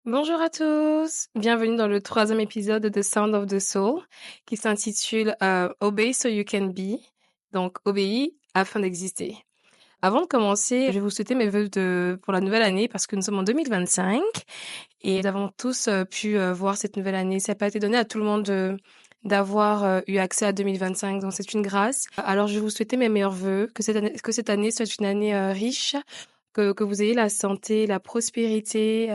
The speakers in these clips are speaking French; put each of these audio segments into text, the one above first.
Bonjour à tous, bienvenue dans le troisième épisode de The Sound of the Soul qui s'intitule Obey so you can be, donc obéis afin d'exister. Avant de commencer, je vais vous souhaiter mes vœux pour la nouvelle année parce que nous sommes en 2025 et nous avons tous pu voir cette nouvelle année. Ça n'a pas été donné à tout le monde d'avoir eu accès à 2025, donc c'est une grâce. Alors je vais vous souhaiter mes meilleurs vœux, que cette année soit une année riche, que vous ayez la santé, la prospérité.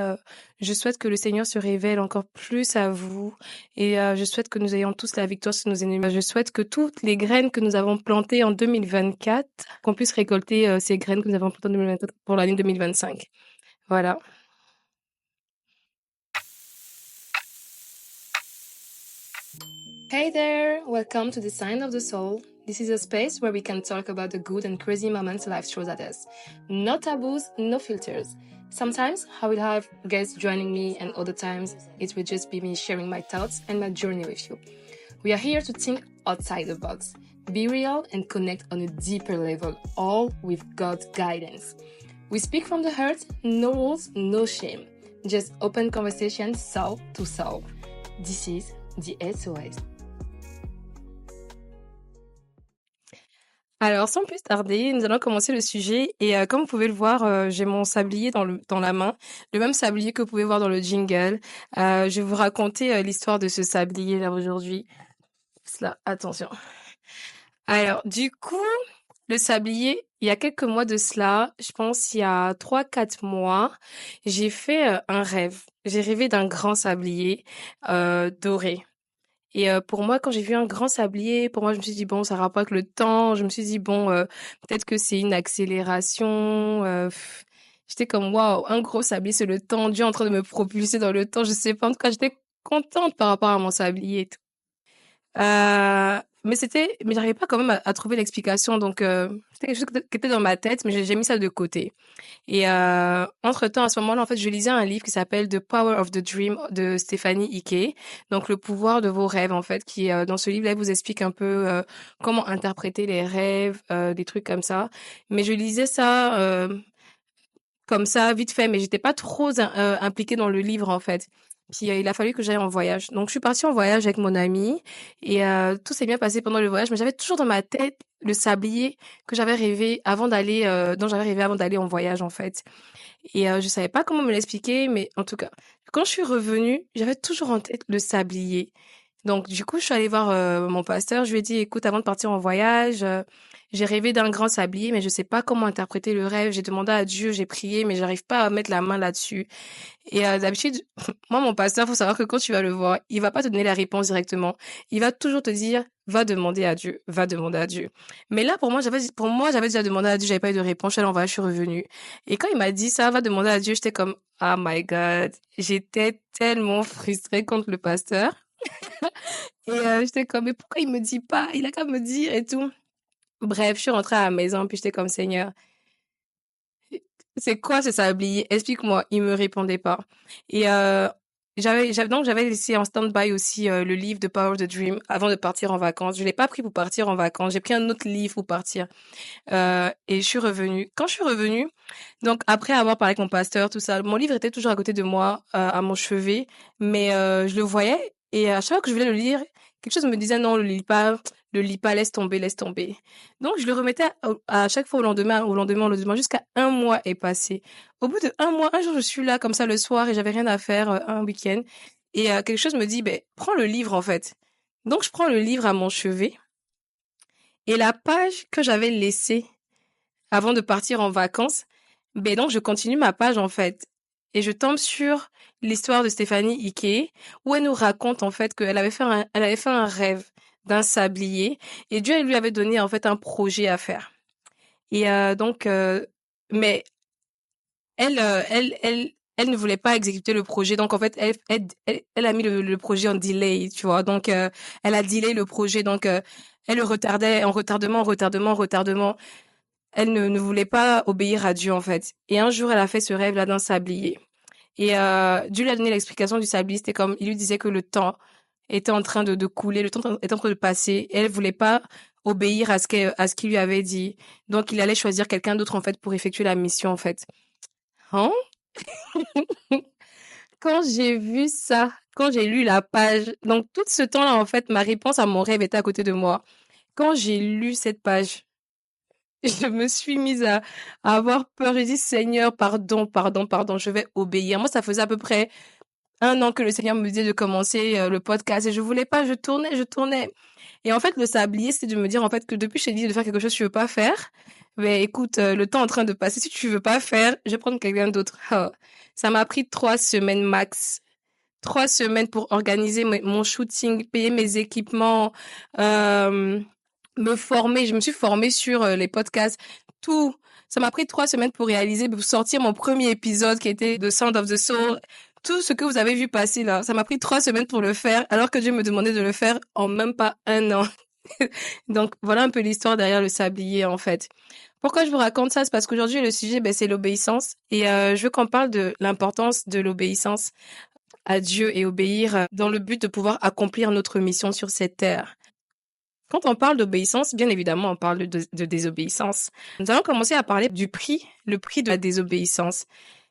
Je souhaite que le Seigneur se révèle encore plus à vous et je souhaite que nous ayons tous la victoire sur nos ennemis. Je souhaite que toutes les graines que nous avons plantées en 2024, qu'on puisse récolter ces graines que nous avons plantées en 2024 pour l'année 2025. Voilà. Hey there, welcome to the Sign of the Soul. This is a space where we can talk about the good and crazy moments life throws at us. No taboos, no filters. Sometimes I will have guests joining me, and other times it will just be me sharing my thoughts and my journey with you. We are here to think outside the box, be real and connect on a deeper level, all with God's guidance. We speak from the heart, no rules, no shame. Just open conversation, soul to soul. This is the SOS. Alors, sans plus tarder, nous allons commencer le sujet et comme vous pouvez le voir, j'ai mon sablier dans la main, le même sablier que vous pouvez voir dans le jingle. Je vais vous raconter l'histoire de ce sablier là aujourd'hui. Cela, attention. Alors, du coup, le sablier, il y a quelques mois de cela, je pense il y a 3-4 mois, j'ai fait un rêve. J'ai rêvé d'un grand sablier doré. Et pour moi, quand j'ai vu un grand sablier, pour moi, je me suis dit: «Bon, ça a rapport avec le temps». Je me suis dit: «Bon, peut-être que c'est une accélération», j'étais comme: «Waouh, un gros sablier, c'est le temps, Dieu est en train de me propulser dans le temps». Je sais pas, en tout cas, j'étais contente par rapport à mon sablier et tout. Mais j'arrivais pas quand même à trouver l'explication donc c'était quelque chose qui était dans ma tête, mais j'ai mis ça de côté. Et entre-temps, à ce moment-là, en fait, je lisais un livre qui s'appelle The Power of the Dream de Stephanie Ike. Donc, le pouvoir de vos rêves, en fait, qui dans ce livre-là, elle vous explique un peu comment interpréter les rêves, des trucs comme ça. Mais je lisais ça comme ça, vite fait, mais j'étais pas trop impliquée dans le livre, en fait. Puis il a fallu que j'aille en voyage. Donc je suis partie en voyage avec mon ami et tout s'est bien passé pendant le voyage, mais j'avais toujours dans ma tête le sablier que j'avais rêvé avant d'aller dont j'avais rêvé avant d'aller en voyage en fait. Et je savais pas comment me l'expliquer, mais en tout cas, quand je suis revenue, j'avais toujours en tête le sablier. Donc du coup, je suis allée voir mon pasteur. Je lui ai dit, écoute, avant de partir en voyage, j'ai rêvé d'un grand sablier, mais je sais pas comment interpréter le rêve. J'ai demandé à Dieu, j'ai prié, mais j'arrive pas à mettre la main là-dessus. Et d'habitude, moi, mon pasteur, faut savoir que quand tu vas le voir, il va pas te donner la réponse directement. Il va toujours te dire, va demander à Dieu, va demander à Dieu. Mais là, pour moi, j'avais déjà demandé à Dieu, j'avais pas eu de réponse. Je suis allée en voyage, je suis revenue. Et quand il m'a dit ça, va demander à Dieu, j'étais comme, oh my God. J'étais tellement frustrée contre le pasteur. Et j'étais comme, mais pourquoi il me dit pas? Il a qu'à me dire et tout. Bref, je suis rentrée à la maison, puis j'étais comme, Seigneur, c'est quoi ce sablier? Explique-moi. Il me répondait pas. Et j'avais laissé en stand-by aussi le livre de Power of the Dream avant de partir en vacances. Je l'ai pas pris pour partir en vacances. J'ai pris un autre livre pour partir. Et je suis revenue. Quand je suis revenue, donc après avoir parlé avec mon pasteur, tout ça, mon livre était toujours à côté de moi, à mon chevet, mais je le voyais et à chaque fois que je voulais le lire, quelque chose me disait non, le lis pas, laisse tomber, laisse tomber. Donc je le remettais à chaque fois au lendemain, jusqu'à un mois est passé. Au bout de un mois, un jour, je suis là comme ça le soir et j'avais rien à faire un week-end et quelque chose me dit, ben prends le livre en fait. Donc je prends le livre à mon chevet et la page que j'avais laissée avant de partir en vacances, ben donc je continue ma page en fait. Et je tombe sur l'histoire de Stéphanie Ike, où elle nous raconte en fait elle avait fait un rêve d'un sablier, et Dieu lui avait donné en fait un projet à faire. Et mais elle ne voulait pas exécuter le projet, donc en fait elle a mis le projet en delay, tu vois. Donc elle a delay le projet, donc elle le retardait en retardement, en retardement, en retardement. Elle ne voulait pas obéir à Dieu, en fait. Et un jour, elle a fait ce rêve-là d'un sablier. Et Dieu lui a donné l'explication du sablier. C'était comme, il lui disait que le temps était en train de couler, le temps était en train de passer. Et elle voulait pas obéir à ce qu'il lui avait dit. Donc, il allait choisir quelqu'un d'autre, en fait, pour effectuer la mission, en fait. Hein? Quand j'ai vu ça, quand j'ai lu la page, donc tout ce temps-là, en fait, ma réponse à mon rêve était à côté de moi. Quand j'ai lu cette page, je me suis mise à avoir peur. J'ai dit, Seigneur, pardon, pardon, pardon, je vais obéir. Moi, ça faisait à peu près 1 an que le Seigneur me disait de commencer le podcast et je voulais pas, je tournais. Et en fait, le sablier, c'est de me dire en fait que depuis je t'ai dit de faire quelque chose que tu veux pas faire, mais écoute, le temps est en train de passer. Si tu veux pas faire, je vais prendre quelqu'un d'autre. Ah. Ça m'a pris 3 semaines max. 3 semaines pour organiser mon shooting, payer mes équipements, euh, me former. Je me suis formée sur les podcasts, tout. Ça m'a pris 3 semaines pour réaliser, pour sortir mon premier épisode qui était The Sound of the Soul. Tout ce que vous avez vu passer là, ça m'a pris 3 semaines pour le faire, alors que Dieu me demandait de le faire en même pas 1 an. Donc voilà un peu l'histoire derrière le sablier en fait. Pourquoi je vous raconte ça? C'est parce qu'aujourd'hui le sujet, c'est l'obéissance et je veux qu'on parle de l'importance de l'obéissance à Dieu et obéir dans le but de pouvoir accomplir notre mission sur cette terre. Quand on parle d'obéissance, bien évidemment, on parle de désobéissance. Nous allons commencer à parler du prix, le prix de la désobéissance.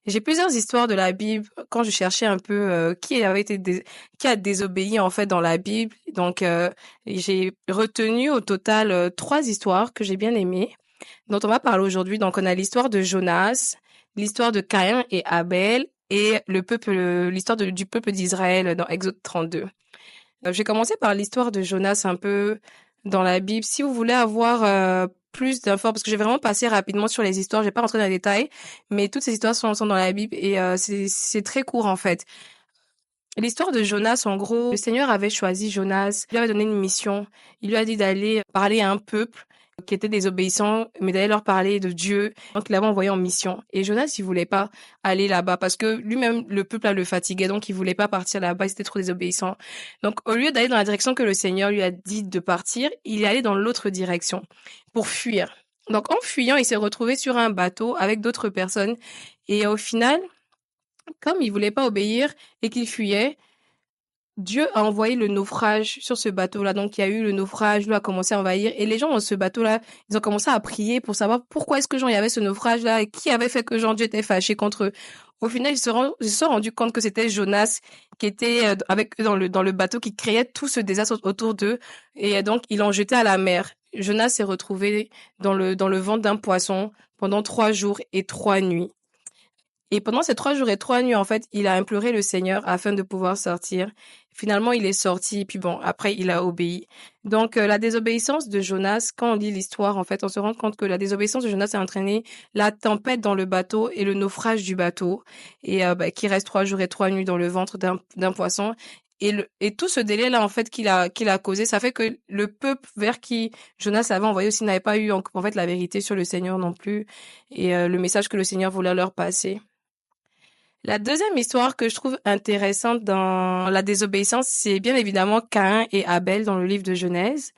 J'ai plusieurs histoires de la Bible quand je cherchais un peu qui a désobéi en fait dans la Bible. Donc j'ai retenu au total 3 histoires que j'ai bien aimées, dont on va parler aujourd'hui. Donc on a l'histoire de Jonas, l'histoire de Caïn et Abel et l'histoire du peuple d'Israël dans Exode 32. Je vais commencer par l'histoire de Jonas un peu dans la Bible. Si vous voulez avoir plus d'infos, parce que j'ai vraiment passé rapidement sur les histoires, je vais pas rentrer dans les détails, mais toutes ces histoires sont dans la Bible et c'est très court en fait. L'histoire de Jonas, en gros, le Seigneur avait choisi Jonas, il lui avait donné une mission, il lui a dit d'aller parler à un peuple qui était désobéissant, mais d'aller leur parler de Dieu. Donc, il l'avait envoyé en mission. Et Jonas, il voulait pas aller là-bas parce que lui-même, le peuple, là, le fatiguait. Donc, il voulait pas partir là-bas. Il était trop désobéissant. Donc, au lieu d'aller dans la direction que le Seigneur lui a dit de partir, il est allé dans l'autre direction pour fuir. Donc, en fuyant, il s'est retrouvé sur un bateau avec d'autres personnes. Et au final, comme il voulait pas obéir et qu'il fuyait, Dieu a envoyé le naufrage sur ce bateau-là. Donc, il y a eu le naufrage, l'eau a commencé à envahir. Et les gens dans ce bateau-là, ils ont commencé à prier pour savoir pourquoi est-ce que il y avait ce naufrage-là et qui avait fait que Dieu était fâché contre eux. Au final, ils se sont rendus compte que c'était Jonas qui était avec eux dans le bateau qui créait tout ce désastre autour d'eux. Et donc, ils l'ont jeté à la mer. Jonas s'est retrouvé dans le ventre d'un poisson pendant 3 jours et 3 nuits. Et pendant ces 3 jours et 3 nuits, en fait, il a imploré le Seigneur afin de pouvoir sortir. Finalement, il est sorti, et puis bon, après, il a obéi. Donc, la désobéissance de Jonas, quand on lit l'histoire, en fait, on se rend compte que la désobéissance de Jonas a entraîné la tempête dans le bateau et le naufrage du bateau, et qui reste 3 jours et 3 nuits dans le ventre d'un poisson. Et tout ce délai-là, en fait, qu'il a causé, ça fait que le peuple vers qui Jonas avait envoyé aussi n'avait pas eu, en fait, la vérité sur le Seigneur non plus, et le message que le Seigneur voulait leur passer. La deuxième histoire que je trouve intéressante dans la désobéissance, c'est bien évidemment Caïn et Abel dans le livre de Genèse.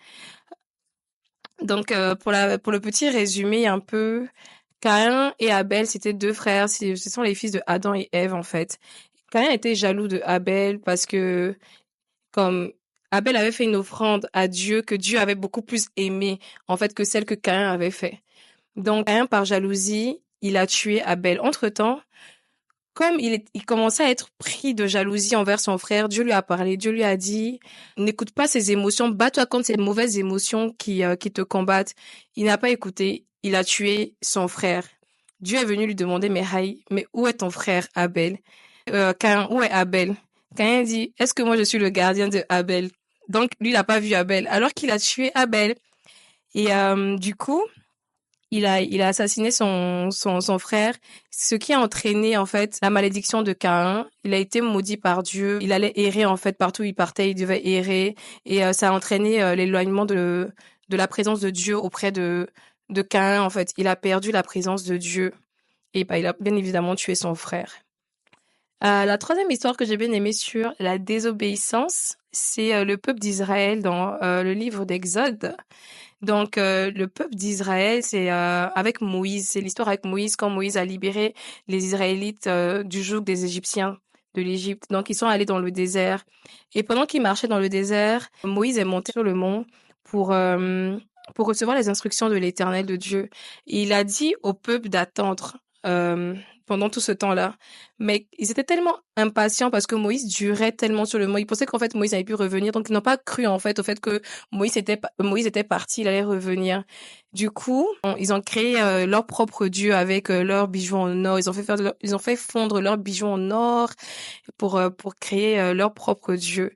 Donc, pour le petit résumé un peu, Caïn et Abel, c'était 2 frères. Ce sont les fils de Adam et Ève, en fait. Caïn était jaloux de Abel parce que, comme Abel avait fait une offrande à Dieu que Dieu avait beaucoup plus aimée, en fait, que celle que Caïn avait fait. Donc, Caïn, par jalousie, il a tué Abel. Entre-temps, comme il commençait à être pris de jalousie envers son frère, Dieu lui a parlé, Dieu lui a dit, n'écoute pas ses émotions, bats-toi contre ces mauvaises émotions qui te combattent. Il n'a pas écouté, il a tué son frère. Dieu est venu lui demander, mais où est ton frère Abel? Caïn, où est Abel? Caïn dit, est-ce que moi je suis le gardien de Abel? Donc lui, il n'a pas vu Abel, alors qu'il a tué Abel. Et du coup, il a assassiné son frère, ce qui a entraîné, en fait, la malédiction de Caïn. Il a été maudit par Dieu. Il allait errer, en fait, partout où il partait, il devait errer. Et ça a entraîné l'éloignement de la présence de Dieu auprès de Caïn, en fait. Il a perdu la présence de Dieu. Et il a bien évidemment tué son frère. La troisième histoire que j'ai bien aimée sur la désobéissance, c'est le peuple d'Israël dans le livre d'Exode. Donc, le peuple d'Israël, c'est avec Moïse. C'est l'histoire avec Moïse quand Moïse a libéré les Israélites du joug des Égyptiens de l'Égypte. Donc, ils sont allés dans le désert. Et pendant qu'ils marchaient dans le désert, Moïse est monté sur le mont pour recevoir les instructions de l'Éternel de Dieu. Et il a dit au peuple d'attendre pendant tout ce temps-là. Mais ils étaient tellement impatients parce que Moïse durait tellement sur le mont. Ils pensaient qu'en fait, Moïse avait pu revenir. Donc, ils n'ont pas cru, en fait, au fait que Moïse était parti, il allait revenir. Du coup, ils ont créé leur propre dieu avec leurs bijoux en or. Ils ont fait fondre leurs bijoux en or pour créer leur propre dieu.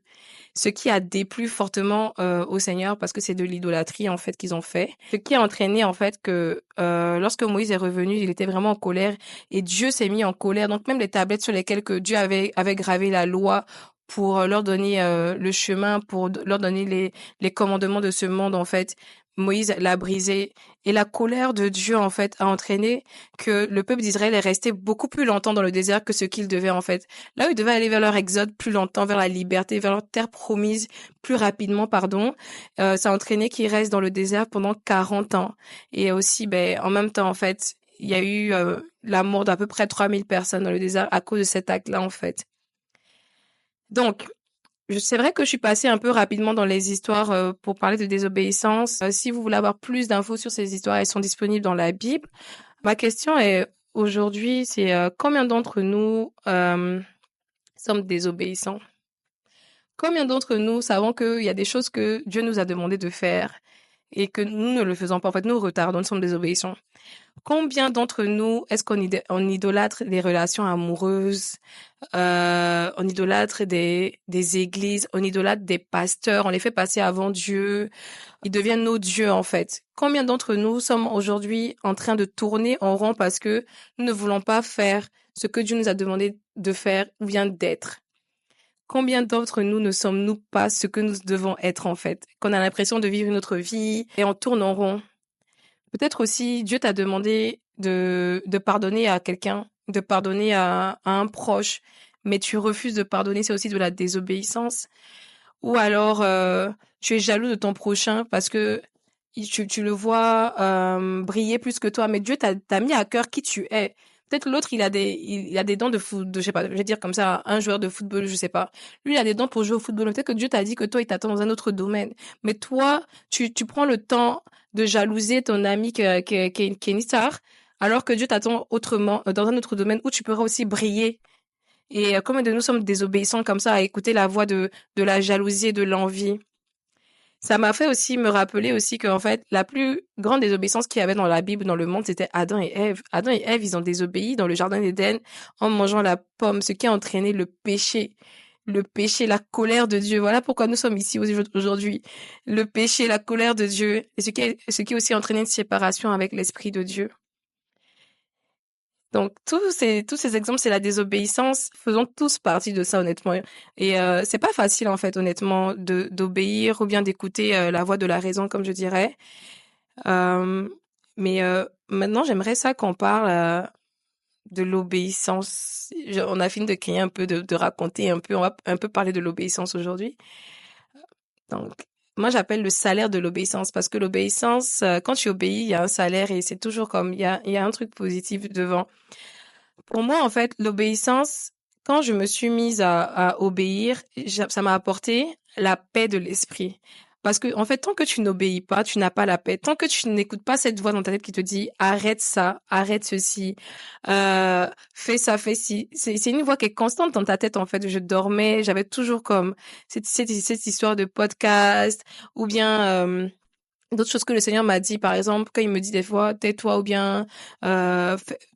Ce qui a déplu fortement au Seigneur parce que c'est de l'idolâtrie en fait qu'ils ont fait. Ce qui a entraîné en fait que lorsque Moïse est revenu, il était vraiment en colère et Dieu s'est mis en colère. Donc même les tablettes sur lesquelles que Dieu avait gravé la loi pour leur donner le chemin, pour leur donner les commandements de ce monde en fait, Moïse l'a brisé et la colère de Dieu en fait a entraîné que le peuple d'Israël est resté beaucoup plus longtemps dans le désert que ce qu'il devait en fait. Là où ils devaient aller vers leur exode plus longtemps, vers la liberté, vers leur terre promise plus rapidement, pardon, ça a entraîné qu'ils restent dans le désert pendant 40 ans. Et aussi, en même temps, en fait, il y a eu la mort d'à peu près 3000 personnes dans le désert à cause de cet acte-là, en fait. Donc, c'est vrai que je suis passée un peu rapidement dans les histoires pour parler de désobéissance. Si vous voulez avoir plus d'infos sur ces histoires, elles sont disponibles dans la Bible. Ma question est aujourd'hui, c'est combien d'entre nous sommes désobéissants? Combien d'entre nous savons qu'il y a des choses que Dieu nous a demandé de faire et que nous ne le faisons pas? En fait, nous retardons, nous sommes désobéissants. Combien d'entre nous est-ce on idolâtre les relations amoureuses, on idolâtre des églises, on idolâtre des pasteurs, on les fait passer avant Dieu, ils deviennent nos dieux en fait. Combien d'entre nous sommes aujourd'hui en train de tourner en rond parce que nous ne voulons pas faire ce que Dieu nous a demandé de faire ou bien d'être? Combien d'entre nous ne sommes-nous pas ce que nous devons être en fait? Qu'on a l'impression de vivre une autre vie et on tourne en rond. Peut-être aussi Dieu t'a demandé de pardonner à quelqu'un, de pardonner à un proche, mais tu refuses de pardonner, c'est aussi de la désobéissance. Ou alors tu es jaloux de ton prochain parce que tu le vois briller plus que toi, mais Dieu t'a mis à cœur qui tu es. Peut-être l'autre, il a des dents de foot, je sais pas, je vais dire comme ça, un joueur de football, je sais pas. Lui, il a des dents pour jouer au football. Peut-être que Dieu t'a dit que toi, il t'attend dans un autre domaine. Mais toi, tu prends le temps de jalouser ton ami qui est une star, alors que Dieu t'attend autrement, dans un autre domaine où tu pourras aussi briller. Et combien de nous sommes désobéissants comme ça à écouter la voix de la jalousie et de l'envie? Ça m'a fait aussi me rappeler aussi qu'en fait, la plus grande désobéissance qu'il y avait dans la Bible, dans le monde, c'était Adam et Ève. Adam et Ève, ils ont désobéi dans le jardin d'Éden en mangeant la pomme, ce qui a entraîné le péché. Le péché, la colère de Dieu. Voilà pourquoi nous sommes ici aujourd'hui. Le péché, la colère de Dieu, et ce qui a aussi entraîné une séparation avec l'Esprit de Dieu. Donc tous ces exemples, c'est la désobéissance, faisons tous partie de ça honnêtement. Et c'est pas facile en fait honnêtement de d'obéir ou bien d'écouter la voix de la raison comme je dirais. Euh, mais maintenant j'aimerais ça qu'on parle de l'obéissance. On a fini de créer un peu de raconter un peu, on va un peu parler de l'obéissance aujourd'hui. Donc moi j'appelle le salaire de l'obéissance parce que l'obéissance quand tu obéis, il y a un salaire et c'est toujours comme il y a un truc positif devant. Pour moi, en fait, l'obéissance, quand je me suis mise à obéir, ça m'a apporté la paix de l'esprit. Parce que, en fait, tant que tu n'obéis pas, tu n'as pas la paix. Tant que tu n'écoutes pas cette voix dans ta tête qui te dit arrête ça, arrête ceci, fais ça, fais ci. C'est une voix qui est constante dans ta tête, en fait. Je dormais, j'avais toujours comme cette histoire de podcast ou bien d'autres choses que le Seigneur m'a dit, par exemple, quand il me dit des fois, tais-toi ou bien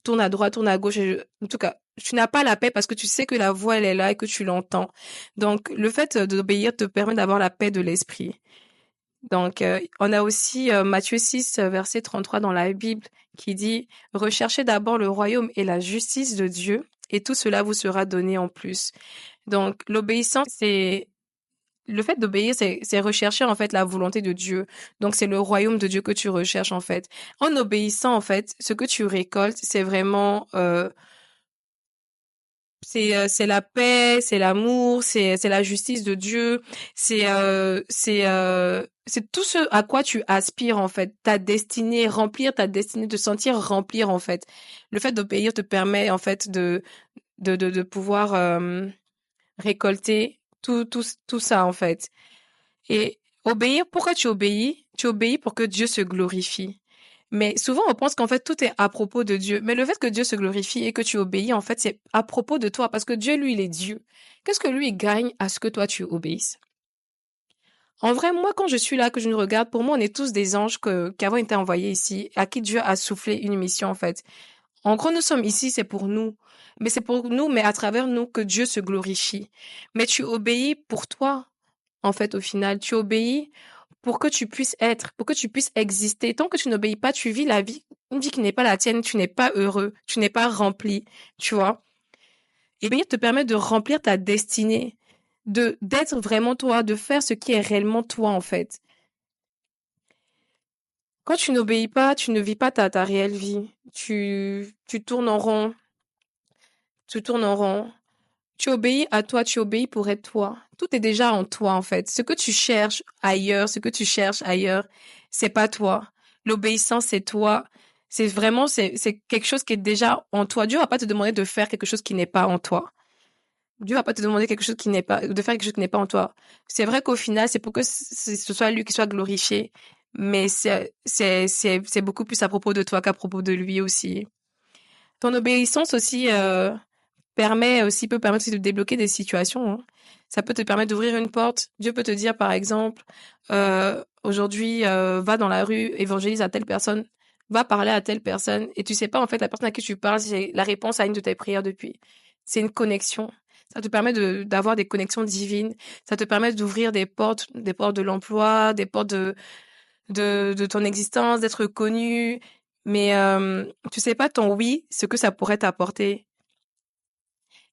tourne à droite, tourne à gauche. En tout cas, tu n'as pas la paix parce que tu sais que la voix, elle est là et que tu l'entends. Donc, le fait d'obéir te permet d'avoir la paix de l'esprit. Donc, on a aussi Matthieu 6, verset 33 dans la Bible qui dit « Recherchez d'abord le royaume et la justice de Dieu et tout cela vous sera donné en plus. » Donc, l'obéissance, c'est le fait d'obéir, c'est rechercher en fait la volonté de Dieu. Donc c'est le royaume de Dieu que tu recherches en fait. En obéissant en fait, ce que tu récoltes, c'est vraiment c'est la paix, c'est l'amour, c'est la justice de Dieu, c'est tout ce à quoi tu aspires en fait. Ta destinée, remplir ta destinée, de sentir remplir en fait. Le fait d'obéir te permet en fait de pouvoir récolter tout ça en fait. Et obéir, pourquoi tu obéis? Tu obéis pour que Dieu se glorifie. Mais souvent, on pense qu'en fait, tout est à propos de Dieu. Mais le fait que Dieu se glorifie et que tu obéis, en fait, c'est à propos de toi, parce que Dieu, lui, il est Dieu. Qu'est-ce que lui il gagne à ce que toi, tu obéisses? En vrai, moi, quand je suis là, que je nous regarde, pour moi, on est tous des anges qui avons été envoyés ici, à qui Dieu a soufflé une mission, en fait. En gros, nous sommes ici, c'est pour nous. Mais c'est pour nous, mais à travers nous, que Dieu se glorifie. Mais tu obéis pour toi, en fait, au final. Tu obéis pour que tu puisses être, pour que tu puisses exister. Tant que tu n'obéis pas, tu vis la vie, une vie qui n'est pas la tienne, tu n'es pas heureux, tu n'es pas rempli, tu vois. Et bien, te permet de remplir ta destinée, d'être vraiment toi, de faire ce qui est réellement toi, en fait. Quand tu n'obéis pas, tu ne vis pas ta réelle vie. Tu tournes en rond, tu tournes en rond. Tu obéis à toi, tu obéis pour être toi. Tout est déjà en toi, en fait. Ce que tu cherches ailleurs, ce que tu cherches ailleurs, c'est pas toi. L'obéissance, c'est toi. C'est vraiment, c'est quelque chose qui est déjà en toi. Dieu va pas te demander de faire quelque chose qui n'est pas en toi. Dieu va pas te demander quelque chose qui n'est pas, de faire quelque chose qui n'est pas en toi. C'est vrai qu'au final, c'est pour que ce soit lui qui soit glorifié. Mais c'est beaucoup plus à propos de toi qu'à propos de lui aussi. Ton obéissance aussi, peut permettre aussi de débloquer des situations, hein. Ça peut te permettre d'ouvrir une porte. Dieu peut te dire, par exemple, aujourd'hui, va dans la rue, évangélise à telle personne, va parler à telle personne, et tu sais pas, en fait, la personne à qui tu parles, c'est la réponse à une de tes prières depuis. C'est une connexion. Ça te permet d'avoir des connexions divines. Ça te permet d'ouvrir des portes de l'emploi, des portes de ton existence, d'être connu. Mais, tu sais pas ton oui, ce que ça pourrait t'apporter.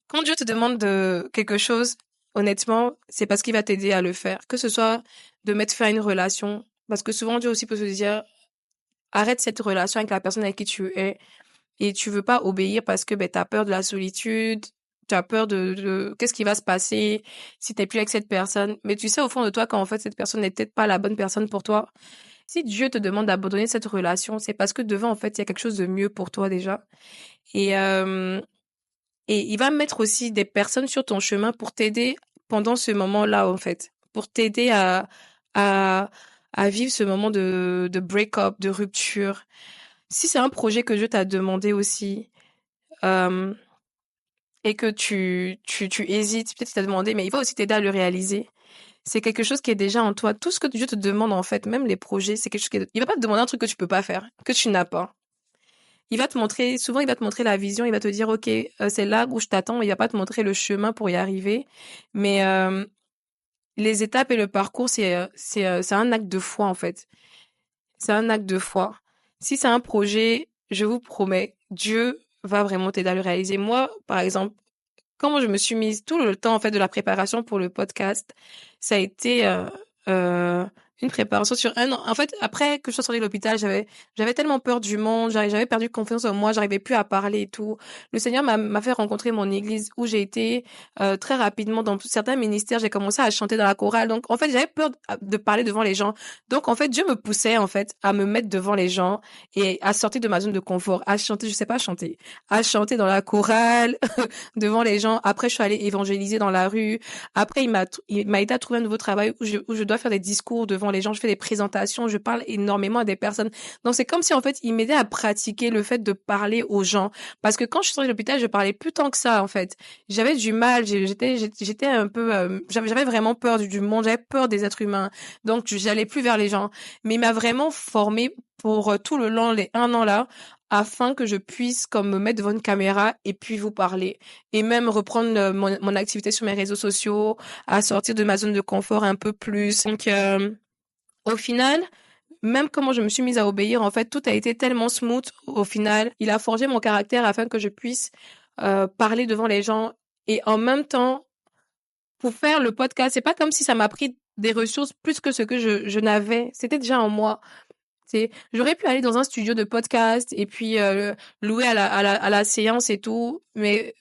Quand Dieu te demande de quelque chose, honnêtement, c'est parce qu'il va t'aider à le faire. Que ce soit de mettre fin à une relation, parce que souvent Dieu aussi peut te dire, arrête cette relation avec la personne avec qui tu es et tu veux pas obéir parce que ben t'as peur de la solitude, tu as peur de qu'est-ce qui va se passer si t'es plus avec cette personne. Mais tu sais au fond de toi qu'en fait cette personne n'est peut-être pas la bonne personne pour toi. Si Dieu te demande d'abandonner cette relation, c'est parce que devant en fait il y a quelque chose de mieux pour toi déjà. Et et il va mettre aussi des personnes sur ton chemin pour t'aider pendant ce moment-là, en fait. Pour t'aider à, à vivre ce moment de break-up, de rupture. Si c'est un projet que Dieu t'a demandé aussi, euh, et que tu hésites, peut-être qu'il t'a demandé, mais il va aussi t'aider à le réaliser. C'est quelque chose qui est déjà en toi. Tout ce que Dieu te demande, en fait, même les projets, c'est quelque chose il va pas te demander un truc que tu peux pas faire, que tu n'as pas. Il va te montrer, souvent il va te montrer la vision, il va te dire ok, c'est là où je t'attends, il va pas te montrer le chemin pour y arriver, mais les étapes et le parcours c'est un acte de foi en fait, c'est un acte de foi. Si c'est un projet, je vous promets, Dieu va vraiment t'aider à le réaliser. Moi, par exemple, comment je me suis mise tout le temps en fait de la préparation pour le podcast, ça a été euh, une préparation sur un an. En fait, après que je sois sortie de l'hôpital, j'avais tellement peur du monde, j'avais perdu confiance en moi, j'arrivais plus à parler et tout. Le Seigneur m'a fait rencontrer mon église où j'ai été très rapidement dans certains ministères, j'ai commencé à chanter dans la chorale. Donc en fait, j'avais peur de parler devant les gens. Donc en fait, Dieu me poussait en fait à me mettre devant les gens et à sortir de ma zone de confort, à chanter, je sais pas chanter, à chanter dans la chorale devant les gens. Après, je suis allée évangéliser dans la rue. Après, il m'a aidé à trouver un nouveau travail où je dois faire des discours devant les gens. Je fais des présentations. Je parle énormément à des personnes. Donc, c'est comme si, en fait, il m'aidait à pratiquer le fait de parler aux gens. Parce que quand je suis sortie de l'hôpital, je parlais plus tant que ça, en fait. J'avais du mal. J'étais un peu, j'avais vraiment peur du monde. J'avais peur des êtres humains. Donc, j'allais plus vers les gens. Mais il m'a vraiment formée pour tout le long, les un an là, afin que je puisse comme me mettre devant une caméra et puis vous parler et même reprendre mon activité sur mes réseaux sociaux, à sortir de ma zone de confort un peu plus. Donc au final, même comment je me suis mise à obéir, en fait, tout a été tellement smooth au final. Il a forgé mon caractère afin que je puisse parler devant les gens et en même temps pour faire le podcast, c'est pas comme si ça m'a pris des ressources plus que ce que je n'avais. C'était déjà en moi. J'aurais pu aller dans un studio de podcast et puis louer à la séance et tout, mais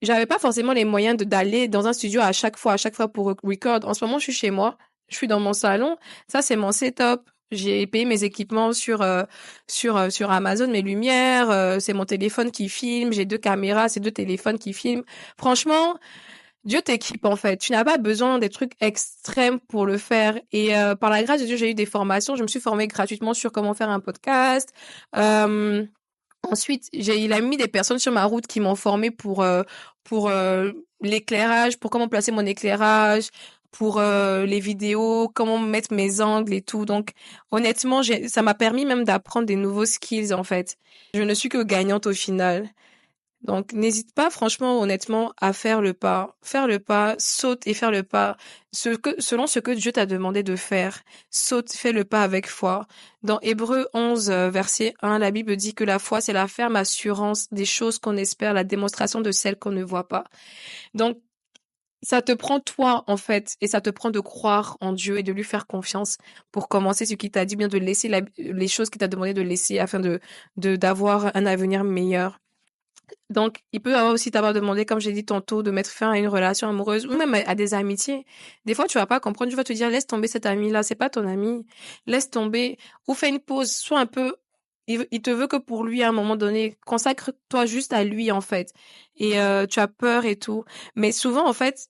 j'avais pas forcément les moyens d'aller dans un studio à chaque fois pour record. En ce moment, je suis chez moi, je suis dans mon salon. Ça, c'est mon setup. J'ai payé mes équipements sur Amazon, mes lumières, c'est mon téléphone qui filme, j'ai deux caméras, c'est deux téléphones qui filment. Franchement, Dieu t'équipe en fait. Tu n'as pas besoin des trucs extrêmes pour le faire. Et par la grâce de Dieu, j'ai eu des formations. Je me suis formée gratuitement sur comment faire un podcast. Euh, Ensuite, il a mis des personnes sur ma route qui m'ont formée pour l'éclairage, pour comment placer mon éclairage, pour les vidéos, comment mettre mes angles et tout. Donc, honnêtement, ça m'a permis même d'apprendre des nouveaux skills en fait. Je ne suis que gagnante au final. Donc, n'hésite pas, franchement, honnêtement, à faire le pas, saute et faire le pas. Selon ce que Dieu t'a demandé de faire, saute, fais le pas avec foi. Dans Hébreux 11, verset 1, la Bible dit que la foi, c'est la ferme assurance des choses qu'on espère, la démonstration de celles qu'on ne voit pas. Donc, ça te prend toi, en fait, et ça te prend de croire en Dieu et de lui faire confiance pour commencer ce qu'il t'a dit, bien de laisser les choses qu'il t'a demandé de laisser afin d'avoir un avenir meilleur. Donc, il peut avoir aussi t'avoir demandé, comme j'ai dit tantôt, de mettre fin à une relation amoureuse ou même à des amitiés. Des fois, tu vas pas comprendre, tu vas te dire, laisse tomber cet ami-là, c'est pas ton ami. Laisse tomber ou fais une pause, sois un peu, il te veut que pour lui à un moment donné, consacre-toi juste à lui, en fait. Et tu as peur et tout. Mais souvent, en fait,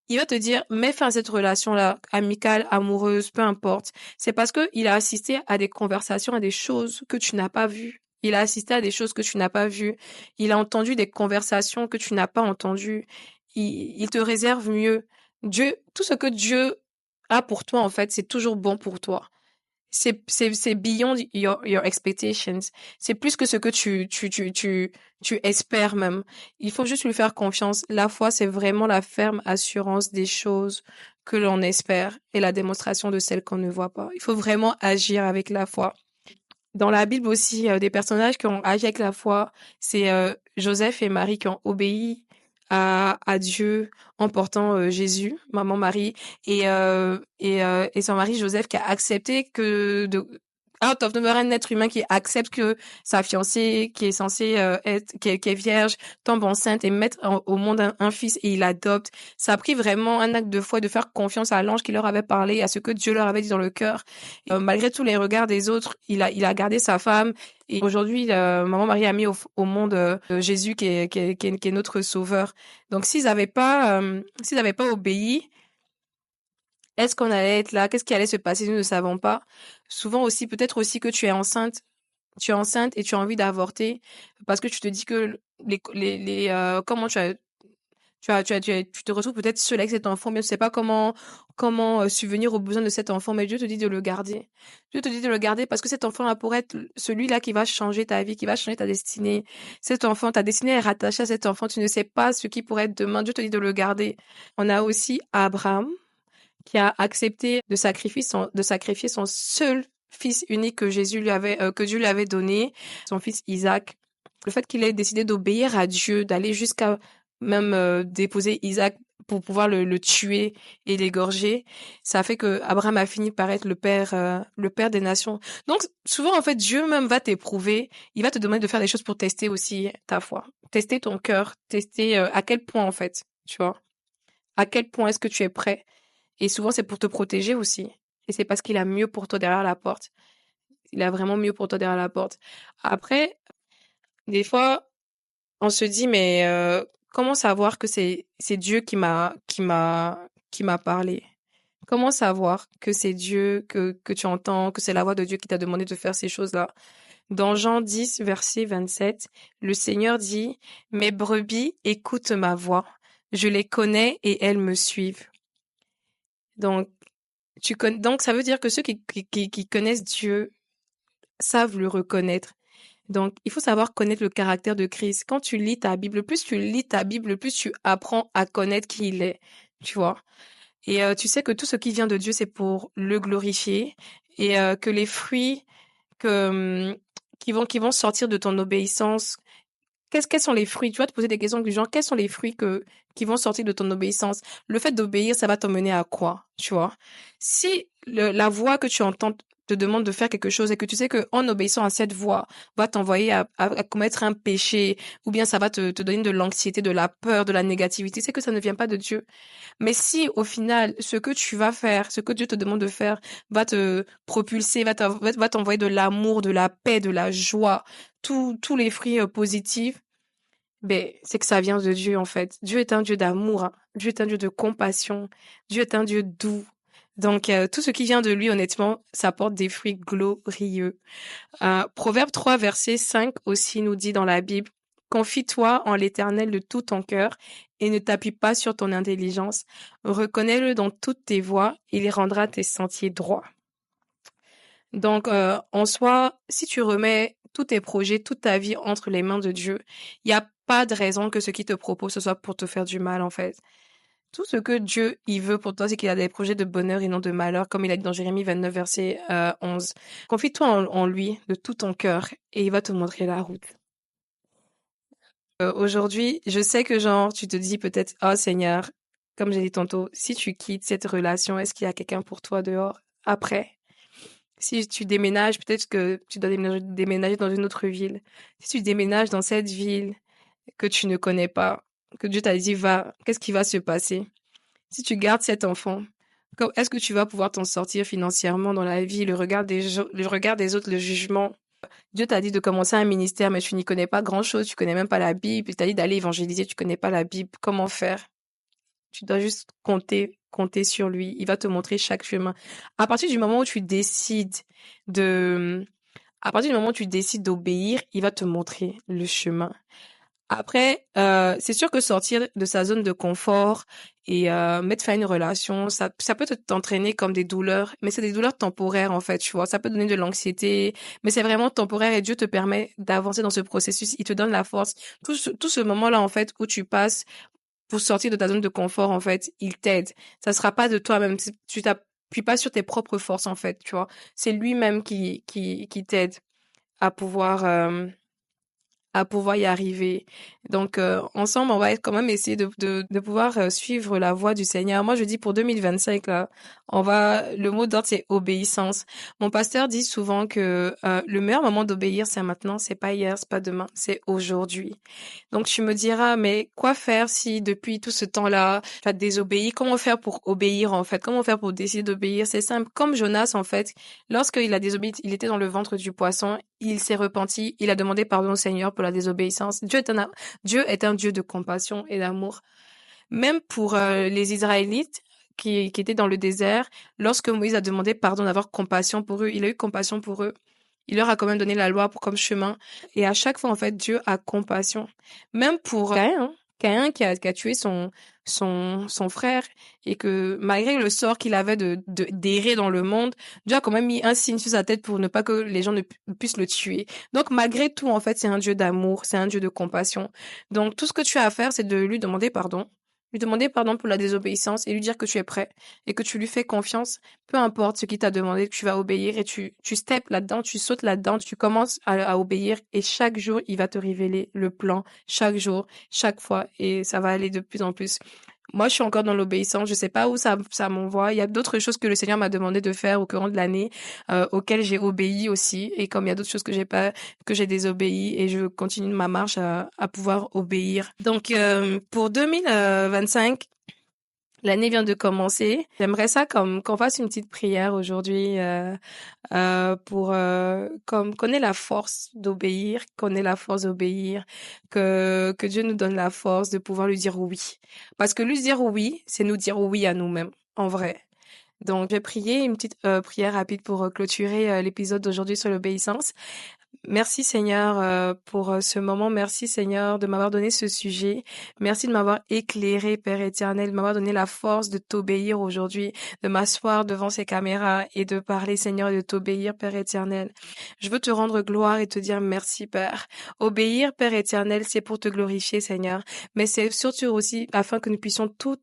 il va te dire, mets fin à cette relation-là, amicale, amoureuse, peu importe. C'est parce que il a assisté à des conversations, à des choses que tu n'as pas vues. Il a assisté à des choses que tu n'as pas vues. Il a entendu des conversations que tu n'as pas entendues. Il te réserve mieux. Dieu, tout ce que Dieu a pour toi, en fait, c'est toujours bon pour toi. C'est beyond your expectations. C'est plus que ce que tu espères même. Il faut juste lui faire confiance. La foi, c'est vraiment la ferme assurance des choses que l'on espère et la démonstration de celles qu'on ne voit pas. Il faut vraiment agir avec la foi. Dans la Bible aussi, des personnages qui ont agi avec la foi, c'est Joseph et Marie qui ont obéi à Dieu en portant Jésus, maman Marie, et son mari Joseph qui a accepté out of nowhere, un être humain qui accepte que sa fiancée, qui est censée qui est vierge, tombe enceinte et mettre au monde un fils et il adopte. Ça a pris vraiment un acte de foi, de faire confiance à l'ange qui leur avait parlé, à ce que Dieu leur avait dit dans le cœur. Malgré tous les regards des autres, il a gardé sa femme. Et aujourd'hui, maman Marie a mis au monde Jésus qui est notre sauveur. Donc, s'ils avaient pas obéi, est-ce qu'on allait être là? Qu'est-ce qui allait se passer? Nous ne savons pas. Souvent aussi, peut-être aussi que tu es enceinte. Tu es enceinte et tu as envie d'avorter parce que tu te dis que comment tu te retrouves peut-être seule avec cet enfant, mais tu sais pas comment subvenir aux besoins de cet enfant, mais Dieu te dit de le garder. Dieu te dit de le garder parce que cet enfant-là pourrait être celui-là qui va changer ta vie, qui va changer ta destinée. Cet enfant, ta destinée est rattachée à cet enfant. Tu ne sais pas ce qui pourrait être demain. Dieu te dit de le garder. On a aussi Abraham qui a accepté de sacrifier son seul fils unique que Dieu lui avait donné, son fils Isaac. Le fait qu'il ait décidé d'obéir à Dieu, d'aller jusqu'à même déposer Isaac pour pouvoir le tuer et l'égorger, ça a fait que Abraham a fini par être le père des nations. Donc souvent en fait Dieu même va t'éprouver, il va te demander de faire des choses pour tester aussi ta foi, tester ton cœur, tester à quel point en fait, tu vois, à quel point est-ce que tu es prêt. Et souvent, c'est pour te protéger aussi. Et c'est parce qu'il a mieux pour toi derrière la porte. Il a vraiment mieux pour toi derrière la porte. Après, des fois, on se dit, mais comment savoir que c'est Dieu qui m'a parlé? Comment savoir que c'est Dieu que tu entends, que c'est la voix de Dieu qui t'a demandé de faire ces choses-là? Dans Jean 10, verset 27, le Seigneur dit, mes brebis écoutent ma voix. Je les connais et elles me suivent. Donc, donc, ça veut dire que ceux qui connaissent Dieu savent le reconnaître. Donc, il faut savoir connaître le caractère de Christ. Quand tu lis ta Bible, plus tu lis ta Bible, plus tu apprends à connaître qui il est, tu vois. Et tu sais que tout ce qui vient de Dieu, c'est pour le glorifier et que les fruits que, qui vont sortir de ton obéissance. Quels sont les fruits? Tu vas te poser des questions du genre, quels sont les fruits qui vont sortir de ton obéissance? Le fait d'obéir, ça va t'emmener à quoi? Tu vois? Si la voix que tu entends te demande de faire quelque chose et que tu sais que en obéissant à cette voix va t'envoyer à commettre un péché ou bien ça va te donner de l'anxiété, de la peur, de la négativité, c'est que ça ne vient pas de Dieu. Mais si au final, ce que tu vas faire, ce que Dieu te demande de faire va te propulser, va t'envoyer de l'amour, de la paix, de la joie, tous les fruits positifs, Ben, c'est que ça vient de Dieu, en fait. Dieu est un Dieu d'amour, hein. Dieu est un Dieu de compassion. Dieu est un Dieu doux. Donc, tout ce qui vient de lui, honnêtement, ça porte des fruits glorieux. Proverbe 3, verset 5 aussi nous dit dans la Bible, confie-toi en l'Éternel de tout ton cœur et ne t'appuie pas sur ton intelligence. Reconnais-le dans toutes tes voies, il rendra tes sentiers droits. Donc, en soi, si tu remets tous tes projets, toute ta vie entre les mains de Dieu, il n'y a pas de raison que ce qu'il te propose, ce soit pour te faire du mal, en fait. Tout ce que Dieu, il veut pour toi, c'est qu'il a des projets de bonheur et non de malheur, comme il a dit dans Jérémie 29, verset 11. Confie-toi en lui de tout ton cœur et il va te montrer la route. Aujourd'hui, je sais que genre, tu te dis peut-être, oh Seigneur, comme j'ai dit tantôt, si tu quittes cette relation, est-ce qu'il y a quelqu'un pour toi dehors après? Si tu déménages, peut-être que tu dois déménager dans une autre ville. Si tu déménages dans cette ville que tu ne connais pas, que Dieu t'a dit va, qu'est-ce qui va se passer? Si tu gardes cet enfant, est-ce que tu vas pouvoir t'en sortir financièrement dans la vie, le regard des autres, le jugement? Dieu t'a dit de commencer un ministère, mais tu n'y connais pas grand-chose, tu connais même pas la Bible. Il t'a dit d'aller évangéliser, tu connais pas la Bible. Comment faire? Tu dois juste compter sur lui. Il va te montrer chaque chemin. À partir du moment où tu décides de, à partir du moment où tu décides d'obéir, il va te montrer le chemin. Après, c'est sûr que sortir de sa zone de confort et mettre fin à une relation, ça peut t'entraîner comme des douleurs, mais c'est des douleurs temporaires en fait, tu vois. Ça peut donner de l'anxiété, mais c'est vraiment temporaire et Dieu te permet d'avancer dans ce processus. Il te donne la force. Tout ce moment-là en fait où tu passes pour sortir de ta zone de confort en fait, il t'aide. Ça sera pas de toi-même. Tu t'appuies pas sur tes propres forces en fait, tu vois. C'est lui-même qui t'aide à pouvoir y arriver. Donc, ensemble, on va quand même essayer de pouvoir suivre la voie du Seigneur. Moi, je dis pour 2025, là, le mot d'ordre, c'est obéissance. Mon pasteur dit souvent que le meilleur moment d'obéir, c'est maintenant, c'est pas hier, c'est pas demain, c'est aujourd'hui. Donc, tu me diras, mais quoi faire si depuis tout ce temps-là, tu as désobéi? Comment faire pour obéir, en fait? Comment faire pour décider d'obéir? C'est simple. Comme Jonas, en fait, lorsqu'il a désobéi, il était dans le ventre du poisson, il s'est repenti, il a demandé pardon au Seigneur pour la désobéissance. Dieu est un Dieu de compassion et d'amour. Même pour les Israélites qui étaient dans le désert, lorsque Moïse a demandé pardon d'avoir compassion pour eux, il a eu compassion pour eux. Il leur a quand même donné la loi comme chemin. Et à chaque fois, en fait, Dieu a compassion. Même pour Caïn, hein, Caïn qui a tué son frère et que malgré le sort qu'il avait d'errer dans le monde, Dieu a quand même mis un signe sur sa tête pour ne pas que les gens ne puissent le tuer. Donc malgré tout, en fait, c'est un Dieu d'amour, c'est un Dieu de compassion. Donc tout ce que tu as à faire, c'est de lui demander pardon. Lui demander pardon pour la désobéissance et lui dire que tu es prêt et que tu lui fais confiance, peu importe ce qu'il t'a demandé, que tu vas obéir et tu steps là-dedans, tu sautes là-dedans, tu commences à obéir et chaque jour, il va te révéler le plan, chaque jour, chaque fois et ça va aller de plus en plus. Moi, je suis encore dans l'obéissance. Je sais pas où ça m'envoie. Il y a d'autres choses que le Seigneur m'a demandé de faire au courant de l'année, auxquelles j'ai obéi aussi. Et comme il y a d'autres choses que j'ai désobéi et je continue ma marche à pouvoir obéir. Donc, pour 2025, l'année vient de commencer. J'aimerais ça comme qu'on fasse une petite prière aujourd'hui pour comme qu'on ait la force d'obéir, que Dieu nous donne la force de pouvoir lui dire oui. Parce que lui dire oui, c'est nous dire oui à nous-mêmes, en vrai. Donc, je vais prier une petite prière rapide pour clôturer l'épisode d'aujourd'hui sur l'obéissance. Merci Seigneur pour ce moment. Merci Seigneur de m'avoir donné ce sujet. Merci de m'avoir éclairé, Père éternel, de m'avoir donné la force de t'obéir aujourd'hui, de m'asseoir devant ces caméras et de parler Seigneur et de t'obéir, Père éternel. Je veux te rendre gloire et te dire merci, Père. Obéir, Père éternel, c'est pour te glorifier, Seigneur, mais c'est surtout aussi afin que nous puissions tous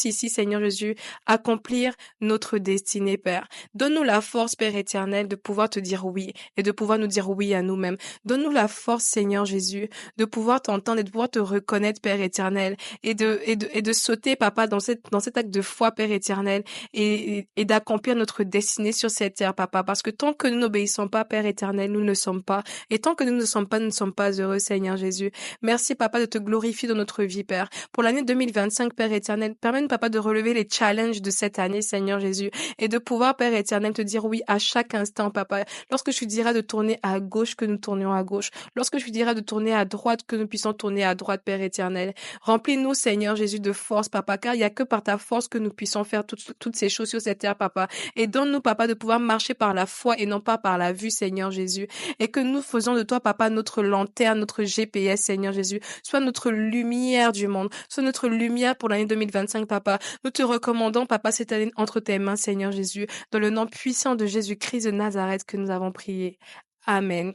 ici, Seigneur Jésus, accomplir notre destinée, Père. Donne-nous la force, Père éternel, de pouvoir te dire oui et de pouvoir nous dire oui à nous-mêmes. Donne-nous la force, Seigneur Jésus, de pouvoir t'entendre et de pouvoir te reconnaître, Père éternel, et de sauter, Papa, dans cet acte de foi, Père éternel, et d'accomplir notre destinée sur cette terre, Papa, parce que tant que nous n'obéissons pas, Père éternel, nous ne sommes pas, et tant que nous ne sommes pas, nous ne sommes pas heureux, Seigneur Jésus. Merci, Papa, de te glorifier dans notre vie, Père. Pour l'année 2025, Père éternel, permets-nous, Papa, de relever les challenges de cette année, Seigneur Jésus, et de pouvoir, Père éternel, te dire oui à chaque instant, Papa. Lorsque je suis diras de tourner à gauche, que nous tournions à gauche. Lorsque tu diras de tourner à droite, que nous puissions tourner à droite, Père éternel. Remplis-nous, Seigneur Jésus, de force, Papa, car il n'y a que par ta force que nous puissions faire toutes ces choses sur cette terre, Papa. Et donne-nous, Papa, de pouvoir marcher par la foi et non pas par la vue, Seigneur Jésus. Et que nous faisons de toi, Papa, notre lanterne, notre GPS, Seigneur Jésus. Sois notre lumière du monde. Sois notre lumière pour l'année 2025, Papa. Nous te recommandons, Papa, cette année entre tes mains, Seigneur Jésus. Dans le nom puissant de Jésus-Christ de Nazareth que nous avons prié. Amen.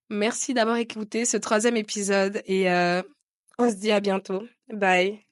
Merci d'avoir écouté ce 3e épisode et on se dit à bientôt. Bye.